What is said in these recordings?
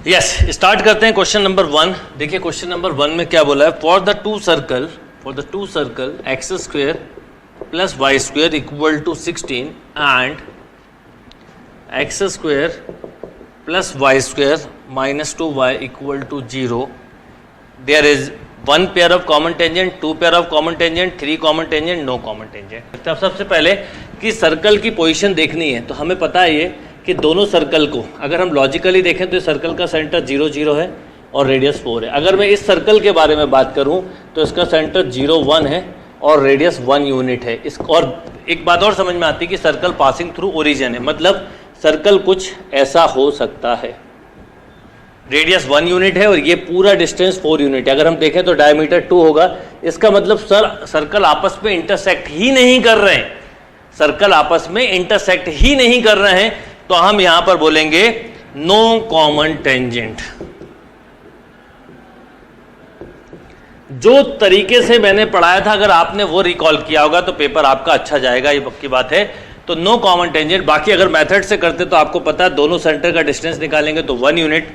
Yes, start करते हैं question number 1। देखिए क्वेश्चन नंबर 1 में क्या बोला है, for the two circle x square plus y square equal to 16 and x square plus y square minus 2y equal to 0, there is 1 pair of common tangent, 2 pair of common tangent, 3 common tangent, no common tangent. अब सबसे पहले कि circle की position देखनी है, तो हमें पता है ये कि दोनों सर्कल को अगर हम लॉजिकली देखें तो इस सर्कल का सेंटर 0 0 है और रेडियस 4 है। अगर मैं इस सर्कल के बारे में बात करूं तो इसका सेंटर 0 1 है और रेडियस 1 यूनिट है। इस और एक बात और समझ में आती है कि सर्कल पासिंग थ्रू ओरिजिन है, मतलब सर्कल कुछ ऐसा हो सकता है। रेडियस 1 यूनिट है और ये पूरा डिस्टेंस 4 यूनिट है। अगर हम देखें तो डायमीटर 2 होगा, इसका मतलब सर्कल आपस में इंटरसेक्ट ही नहीं कर रहे हैं, सर्कल आपस में इंटरसेक्ट ही नहीं कर रहे हैं, तो हम यहां पर बोलेंगे नो कॉमन टेंजेंट। जो तरीके से मैंने पढ़ाया था अगर आपने वो रिकॉल किया होगा तो पेपर आपका अच्छा जाएगा, ये पक्की बात है। तो नो कॉमन टेंजेंट। बाकी अगर मेथड से करते तो आपको पता है दोनों सेंटर का डिस्टेंस निकालेंगे तो 1 यूनिट,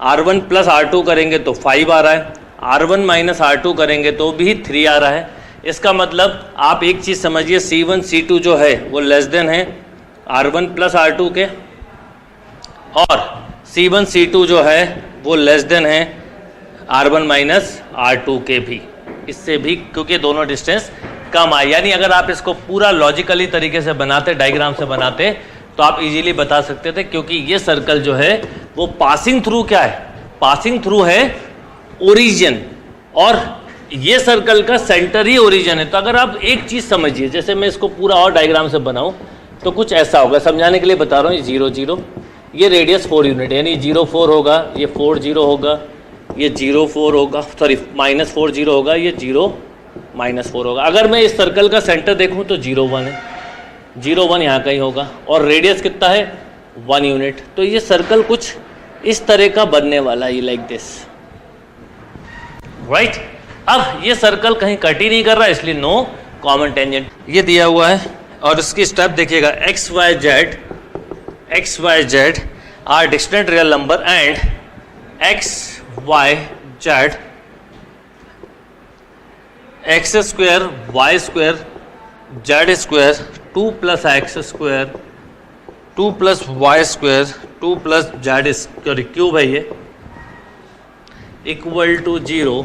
R1 प्लस R2 करेंगे तो 5 आ रहा है, R1 माइनस R2 करेंगे तो भी 3 आ रहा है। इसका मतलब आप एक चीज समझिए, C1 C2 जो है वो लेस देन है R1 प्लस R2 के, और C1 C2 जो है वो लेस देन है R1 माइनस R2 के भी, इससे भी, क्योंकि दोनों डिस्टेंस कम आए। यानी अगर आप इसको पूरा लॉजिकली तरीके से बनाते, डायग्राम से बनाते, तो आप इजीली बता सकते थे, क्योंकि ये सर्कल जो है वो पासिंग थ्रू क्या है, पासिंग थ्रू है ओरिजिन, और ये सर्कल का सेंटर ही ओरिजिन है। तो अगर आप एक चीज समझिए, जैसे मैं इसको पूरा और डायग्राम से बनाऊं तो कुछ ऐसा होगा, समझाने के लिए बता रहा हूँ। ये 0 0, ये रेडियस 4 यूनिट, यानी 0 4 होगा, ये 4 0 होगा, ये 0 4 होगा, सॉरी माइनस 4 0 होगा, ये 0 माइनस 4 होगा। अगर मैं इस सर्कल का सेंटर देखूं तो 0 1 है, 0 1 यहाँ कहीं होगा, और रेडियस कितना है 1 यूनिट। तो ये सर्कल कुछ इस तरह का बनने वाला है, लाइक दिस, राइट। अब ये सर्कल कहीं कट ही नहीं कर रहा, इसलिए नो कॉमन टेंजेंट। ये दिया हुआ है और इसकी स्टेप देखिएगा, x y z are distinct real number and x y z x square y square z square 2 plus x square 2 plus y square 2 plus z square cube है ये, equal to 0,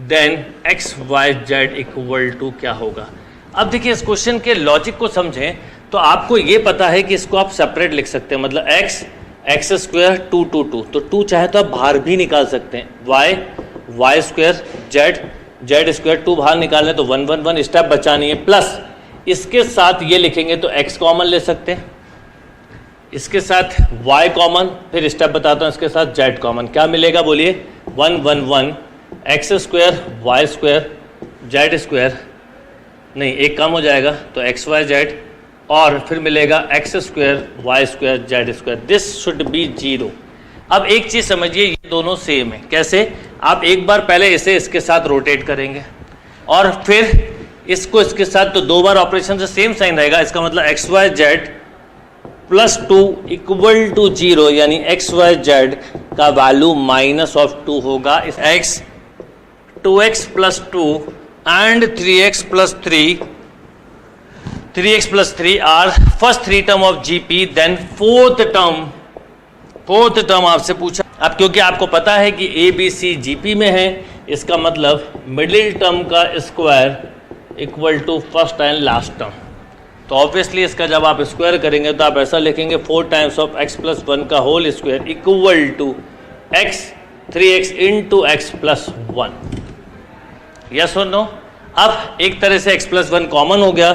then x y z equal to क्या होगा। अब देखिए इस question के logic को समझें तो आपको ये पता है कि इसको आप सेपरेट लिख सकते हैं, मतलब एक्स स्क्वायर 2 2 2, तो 2 चाहे तो आप बाहर भी निकाल सकते हैं, वाई स्क्वायर जेड स्क्वायर 2 बाहर निकालने तो 1 1 1 स्टेप बचानी है, प्लस इसके साथ ये लिखेंगे तो x कॉमन ले सकते हैं, इसके साथ y कॉमन, फिर स्टेप बताता हूँ, इसके साथ z कॉमन, क्या मिलेगा बोलिए 1 1 1 x square y square z square, नहीं एक कम हो जाएगा तो एक्स वाई जेड, और फिर मिलेगा x square y square z square, this should be 0। अब एक चीज समझिए, ये दोनों सेम है। कैसे? आप एक बार पहले इसे इसके साथ रोटेट करेंगे और फिर इसको इसके साथ, तो 2 बार ऑपरेशन से सेम साइन रहेगा। इसका मतलब x y z plus 2 equal to 0, यानी एक्स वाई जेड का वैल्यू माइनस ऑफ 2 होगा। इस x 2x plus 2 and 3x plus 3 are first 3 term of GP, then fourth term आपसे पूछा। अब क्योंकि आपको पता है कि ABC GP में है, इसका मतलब मिडिल टर्म का square equal to first and last term, तो ऑब्वियसली इसका जब आप स्क्वायर करेंगे तो आप ऐसा लिखेंगे 4 टाइम्स ऑफ x प्लस 1 का whole square equal to x 3x into x plus 1। Yes और नो? अब एक तरह से x प्लस 1 कॉमन हो गया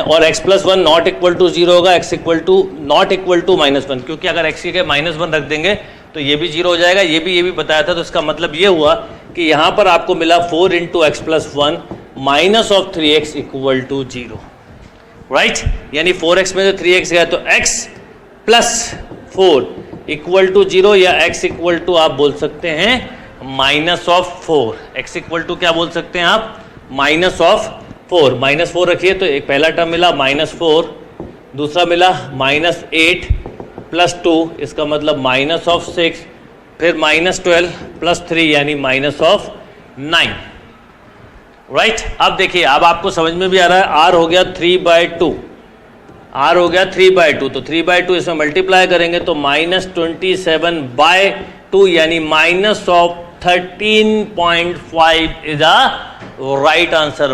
और x plus 1 not equal to 0 होगा, x equal to not equal to minus 1, क्योंकि अगर x के माइनस 1 रख देंगे तो ये भी 0 हो जाएगा, ये भी बताया था। तो इसका मतलब ये हुआ कि यहाँ पर आपको मिला 4 into x plus 1 minus of 3x equal to 0, right. यानी 4x में जो 3x गया तो x प्लस 4 इक्वल टू 0, या x इक्वल टू आप बोल सकते हैं minus of 4, x equal to क्या बोल सकते हैं आप, माइनस ऑफ 4। माइनस 4 रखिए तो एक पहला टर्म मिला -4, दूसरा मिला -8 प्लस 2, इसका मतलब माइनस ऑफ 6 फिर -12 + 3 यानी -9, राइट। अब देखिए, अब आपको समझ में भी आ रहा है, r हो गया 3/2, r हो गया 3/2, तो 3/2 इसमें मल्टीप्लाई करेंगे तो -27/2 यानी -13.5 इज अ राइट आंसर।